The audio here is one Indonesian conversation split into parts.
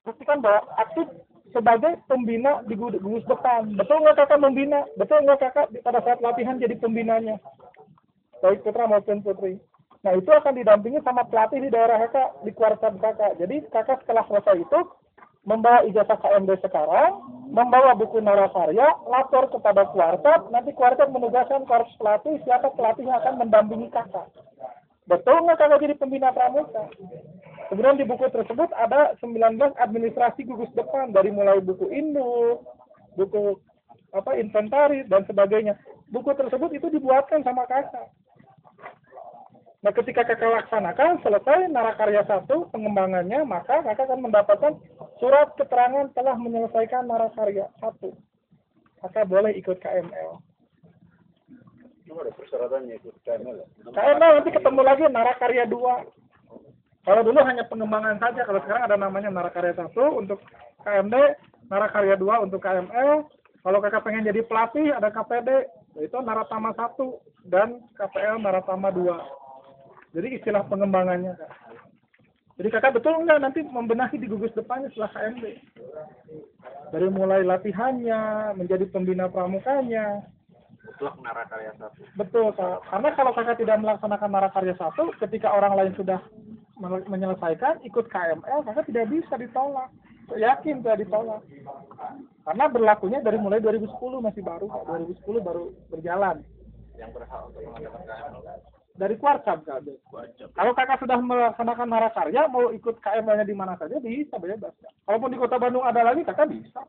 buktikan bahwa aktif sebagai pembina di gugus depan. Betul nggak kakak membina? Betul nggak kakak pada saat latihan jadi pembinanya? Baik putra maupun putri. Nah itu akan didampingi sama pelatih di daerah kakak, di kuartab kakak. Jadi kakak setelah selesai itu membawa ijazah KMD sekarang, membawa buku narakarya, lapor kepada kuartab, nanti kuartab menugaskan korps pelatih, siapa pelatih yang akan mendampingi kakak. Betul nggak kakak jadi pembina pramuka? Kemudian di buku tersebut ada 19 administrasi gugus depan, dari mulai buku induk, buku inventaris dan sebagainya. Buku tersebut itu dibuatkan sama kakak. Nah, ketika kakak laksanakan, selesai narakarya 1, pengembangannya, maka kakak akan mendapatkan surat keterangan telah menyelesaikan narakarya 1. Kakak boleh ikut KML. Cuma ada persyaratannya ikut KML. KML nanti ketemu lagi narakarya 2. Kalau dulu hanya pengembangan saja, kalau sekarang ada namanya narakarya 1 untuk KMD, narakarya 2 untuk KML. Kalau kakak pengen jadi pelatih, ada KPD, yaitu Naratama 1 dan KPL Naratama 2. Jadi istilah pengembangannya, Kak. Jadi kakak betul enggak nanti membenahi di gugus depannya setelah KMD? Dari mulai latihannya, menjadi pembina pramukanya. Mutlak narakarya 1. Betul, Kak. Karena kalau kakak tidak melaksanakan narakarya 1, ketika orang lain sudah menyelesaikan, ikut KML, kakak tidak bisa ditolak. Yakin tidak ditolak. Karena berlakunya dari mulai 2010, masih baru, Kak. 2010 baru berjalan. Yang berhak untuk mengadakan KML. Dari kuartab, Kak. Kalau kakak sudah melaksanakan narakarya, mau ikut KML-nya di mana saja, bisa bebas. Kak. Kalaupun di Kota Bandung ada lagi, kakak bisa.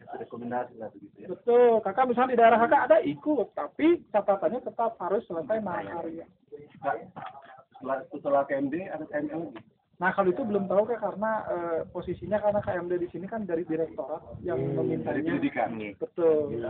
Rekomendasi lah begitu ya. Betul, kakak misalnya di daerah kakak ada ikut, tapi catatannya tetap harus selesai narakarya. Setelah KMD ada KML lagi. Nah kalau itu belum tahu Kak, karena posisinya karena KMD di sini kan dari direktorat yang memintanya. Dari pendidikan. Betul.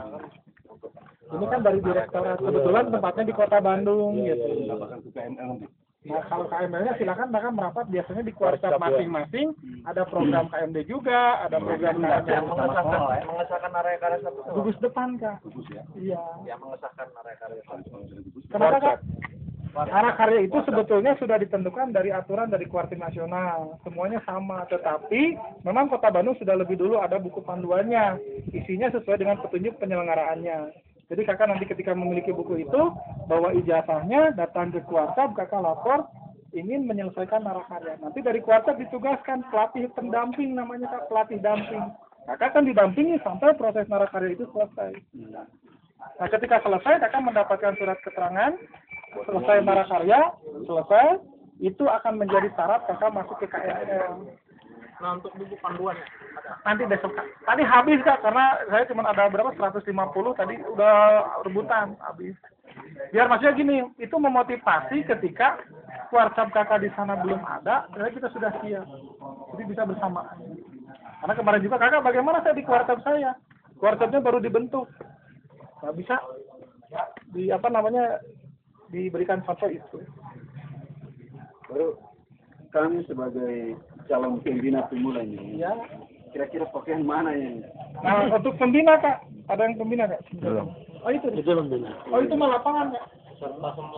Ini kan dari direktorat, kebetulan tempatnya di Kota Bandung gitu. Mendapatkan ke KML. Nah kalau KML-nya silakan mereka merapat biasanya di kuartab masing-masing. Ada program KMD juga, ada program yang mengesahkan narakarya 1. gugus depan Kak. Gugus ya. Iya. Yang mengesahkan narakarya 1. Kenapa Kak? Narakarya itu sebetulnya sudah ditentukan dari aturan dari Kuartim Nasional. Semuanya sama, tetapi memang Kota Bandung sudah lebih dulu ada buku panduannya. Isinya sesuai dengan petunjuk penyelenggaraannya. Jadi kakak nanti ketika memiliki buku itu, bawa ijazahnya, datang ke Kuartab, kakak lapor, ingin menyelesaikan narakarya. Nanti dari Kuartab ditugaskan pelatih pendamping, namanya Kak, pelatih damping. Kakak akan didampingi sampai proses narakarya itu selesai. Nah ketika selesai, kakak mendapatkan surat keterangan, selesai narakarya, selesai, itu akan menjadi syarat kakak masuk ke KML. Nah untuk buku panduannya Nanti besok Kak. Tadi habis Kak, karena saya cuma ada berapa, 150, tadi udah rebutan, habis. Biar maksudnya gini, itu memotivasi ketika kuartab kakak di sana belum ada, jadi kita sudah siap. Jadi bisa bersamaan. Karena kemarin juga kakak, bagaimana saya di kuartab saya? Kuartabnya baru dibentuk. Nggak bisa diberikan foto itu. baru kami sebagai calon pembina pemula ini Ya. kira-kira pakaian mana yang Nah untuk pembina Kak, ada yang pembina Kak? belum? Oh itu. Pembina. Oh itu mah lapangan Kak.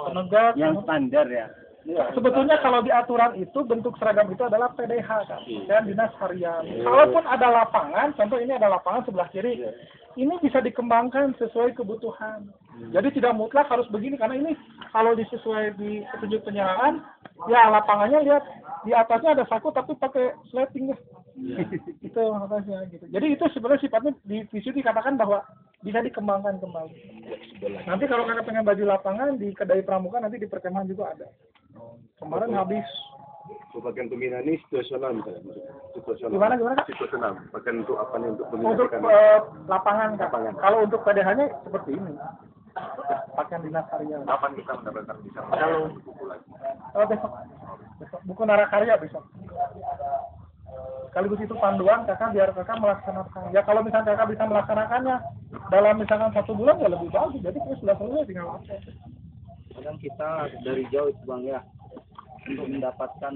Penegak. Yang standar ya. Sebetulnya kalau di aturan itu bentuk seragam itu adalah PDH Kak, dan dinas harian. Kalaupun ada lapangan, contoh ini ada lapangan sebelah kiri, ini bisa dikembangkan sesuai kebutuhan. Jadi tidak mutlak harus begini, karena ini kalau disesuai di petunjuk penyeraan, ya lapangannya lihat di atasnya ada saku tapi pakai sleting ya. Itu atasnya gitu. Jadi itu sebenarnya sifatnya di visi dikatakan bahwa bisa dikembangkan kembali. Nanti kalau kakak pengen baju lapangan di kedai pramuka nanti di perkemahan juga ada. Kemarin habis. Bagian pembina ini situasional misalnya. Gimana Kak? Situasional. Bagian untuk apa nih untuk pembina? Untuk lapangan Kak. Kalau untuk PDH-nya seperti ini. Pakaian dinas harian. Kapan kita mendapatkan bisa Kalau buku lagi? besok. Buku narakarya besok. Sekaligus itu panduan kakak biar kakak melaksanakan. Ya kalau misalnya kakak bisa melaksanakannya dalam misalkan 1 bulan ya lebih bagus. Jadi kita sudah selesai tinggal lapor. Kadang kita dari jauh itu Bang ya, untuk mendapatkan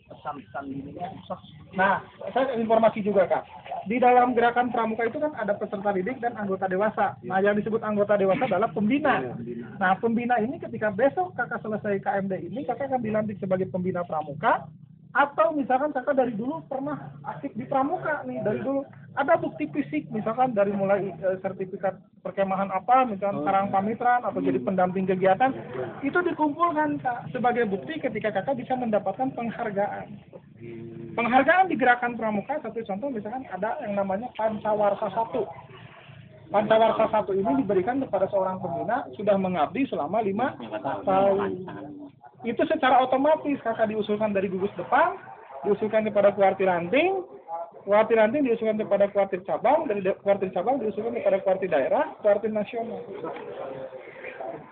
pesan-pesan ini susah. Nah, saya informasi juga Kak. Di dalam gerakan pramuka itu kan ada peserta didik dan anggota dewasa. Nah, yang disebut anggota dewasa adalah pembina. Nah, pembina ini ketika besok kakak selesai KMD ini, kakak akan dilantik sebagai pembina pramuka. Atau misalkan kakak dari dulu pernah aktif di pramuka nih, dari dulu ada bukti fisik, misalkan dari mulai sertifikat perkemahan apa, misalkan Karang Pamitran atau jadi pendamping kegiatan, itu dikumpulkan Kak sebagai bukti ketika kakak bisa mendapatkan penghargaan. Penghargaan di gerakan pramuka, satu contoh misalkan ada yang namanya Pancawarsa 1. Pancawarsa 1 ini diberikan kepada seorang pembina sudah mengabdi selama 5 tahun. Itu secara otomatis kakak diusulkan dari gugus depan, diusulkan kepada kuartir ranting diusulkan kepada kuartir cabang, dari kuartir cabang diusulkan kepada kuartir daerah, kuartir nasional.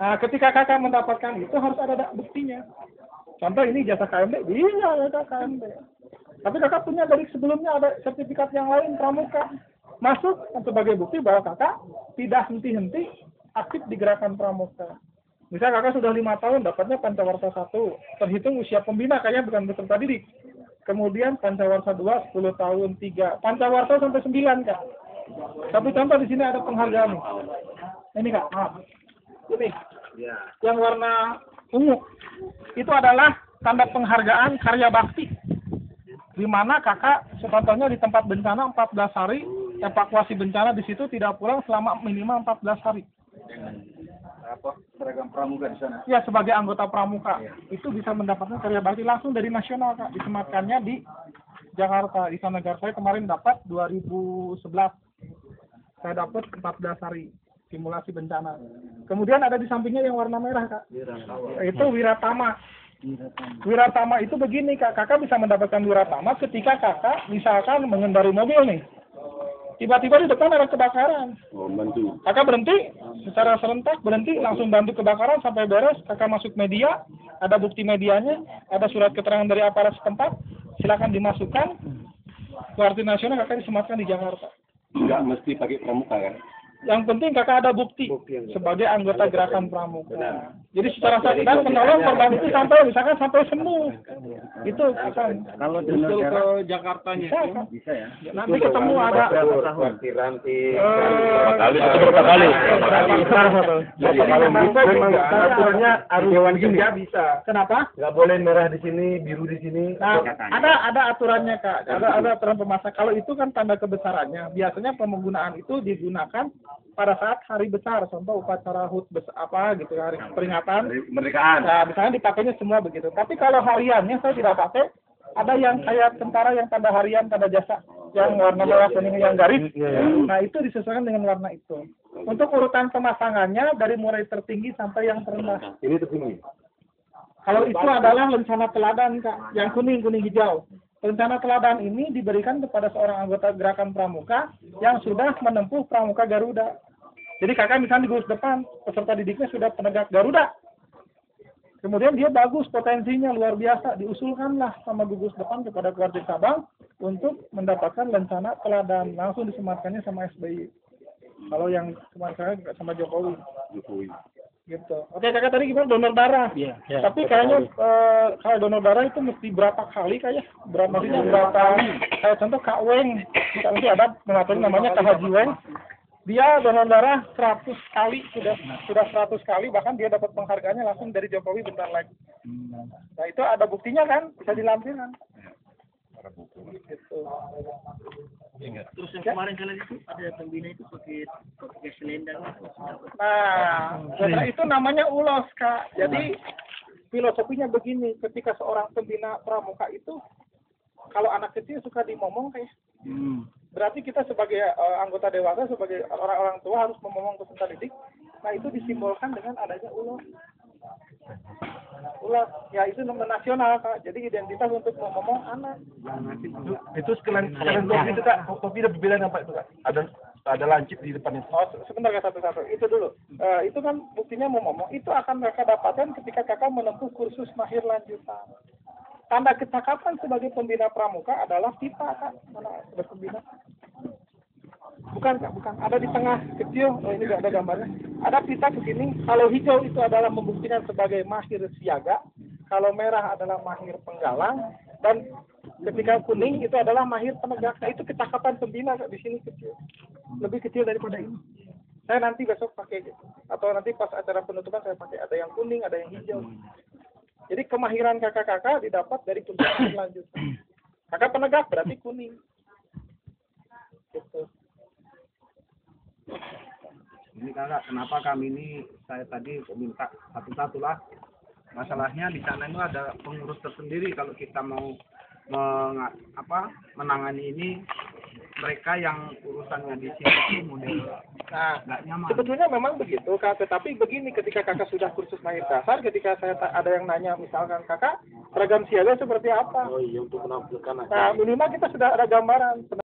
Nah, ketika kakak mendapatkan itu harus ada buktinya. Contoh ini jasa KMB, iya jasa KMB. Tapi kakak punya dari sebelumnya ada sertifikat yang lain pramuka. Masuk sebagai bukti bahwa kakak tidak henti-henti aktif di gerakan pramuka. Misal kakak sudah 5 tahun dapatnya Pancawarsa 1, terhitung usia pembina kayaknya bukan peserta didik. Kemudian Pancawarsa 2 10 tahun 3, Pancawarsa sampai 9 Kak. Satu contoh di sini ada penghargaan nih. Ini Kak, maaf. Ini. Yang warna ungu. Itu adalah tanda penghargaan karya bakti. Di mana kakak contohnya di tempat bencana 14 hari, evakuasi bencana di situ tidak pulang selama minimal 14 hari. Seragam pramuka di sana. Ya, sebagai anggota pramuka itu bisa mendapatkan karya bakti langsung dari nasional Kak, disematkannya di Jakarta. Di sana saya kemarin dapat 2011. Saya dapat 14 hari simulasi bencana. Kemudian ada di sampingnya yang warna merah Kak. Itu Wiratama. Wiratama itu begini Kak, kakak bisa mendapatkan Wiratama ketika kakak misalkan mengendarai mobil nih. Tiba-tiba di depan ada kebakaran. Bantu. Kakak berhenti, secara serentak berhenti, langsung bantu kebakaran sampai beres. Kakak masuk media, ada bukti medianya, ada surat keterangan dari aparat setempat, silakan dimasukkan. Kuartir nasional kakak disematkan di Jakarta. Enggak mesti pakai pramuka kan? Yang penting kakak ada bukti sebagai anggota gerakan pramuka. Jadi secara sadar menolong korban itu sampai misalkan sampai sembuh. Itu akan. Kalau donor darah ke Jakartanya bisa ya. Nanti ketemu ada Ranti. berapa kali? Kalau bisa memang aturannya harus hewan gini bisa. Kenapa? Nggak boleh merah di sini, biru di sini. Nah, ada aturannya Kak. Ada aturan pemasak. Kalau itu kan tanda kebesarannya. Biasanya penggunaan itu digunakan pada saat hari besar, contoh upacara HUT apa gitu, hari peringatan Kemerdekaan. Nah, misalnya dipakainya semua begitu. Tapi kalau hariannya saya tidak pakai. Ada yang kayak tentara yang tanda harian, tanda jasa, yang warna merah kuning yang garis. Nah, itu disesuaikan dengan warna itu. Untuk urutan pemasangannya dari mulai tertinggi sampai yang terendah. Ini tertinggi. Kalau itu adalah lencana teladan Kak, yang kuning hijau. Rencana teladan ini diberikan kepada seorang anggota gerakan pramuka yang sudah menempuh pramuka Garuda. Jadi kakak misalnya di gugus depan, peserta didiknya sudah penegak Garuda. Kemudian dia bagus, potensinya luar biasa. Diusulkanlah sama gugus depan kepada kuartir cabang untuk mendapatkan lencana teladan. Langsung disematkannya sama SBY. Kalau yang kemarin sama Jokowi. Gitu. Oke kakak tadi gimana donor darah? Iya. Tapi kayaknya kalau donor darah itu mesti berapa kali kayak? Berapa kayak contoh Kak Weng, nanti ada mengatur namanya Kak Haji Weng. Dia donor darah 100 kali sudah 100 kali, bahkan dia dapat penghargaannya langsung dari Jokowi bentar lagi. Nah itu ada buktinya kan, bisa dilampirkan. Gitu. Terus yang kemarin kalian itu ada pembina itu pakai selendang. Nah, itu namanya ulos Kak. Jadi filosofinya begini, ketika seorang pembina pramuka itu kalau anak kecil suka dimomong kayak berarti kita sebagai anggota dewasa, sebagai orang-orang tua harus memomong peserta didik. Nah itu disimbolkan dengan adanya ulos. Ulos, ya itu nomor nasional Kak. Jadi identitas untuk memomong anak. Itu sekalian kopi itu Kak. Kopi ada berbeda apa itu Kak? Ada lancip di depan itu. Oh, sebentar Kak, satu-satu. Itu dulu. Itu kan buktinya memomong. Itu akan kakak dapatkan ketika kakak menempuh kursus mahir lanjutan. Tanda kecakapan sebagai pembina pramuka adalah pita Kak. Mana ada pembina? Bukan Kak, bukan. Ada di tengah kecil. Oh ini nggak ada gambarnya. Ada pita ke sini. Kalau hijau itu adalah membuktikan sebagai mahir siaga. Kalau merah adalah mahir penggalang. Dan ketika kuning itu adalah mahir penegak. Nah itu kecakapan pembina Kak, di sini kecil. Lebih kecil daripada ini. Saya nanti besok pakai gitu. Atau nanti pas acara penutupan saya pakai. Ada yang kuning, ada yang hijau. Jadi kemahiran kakak-kakak didapat dari pendidikan lanjutan. Kakak penegak berarti kuning. Gitu. Ini kakak, kenapa kami ini saya tadi minta satu-satu lah. Masalahnya di sana itu ada pengurus tersendiri kalau kita mau menangani ini, mereka yang urusannya di sini model Nah, nggak nyaman. sebetulnya memang begitu kak, tetapi begini ketika kakak sudah kursus mahir dasar, ketika ada yang nanya misalkan kakak seragam siaga seperti apa? Oh iya, untuk menampilkan Nah minimal kita sudah ada gambaran.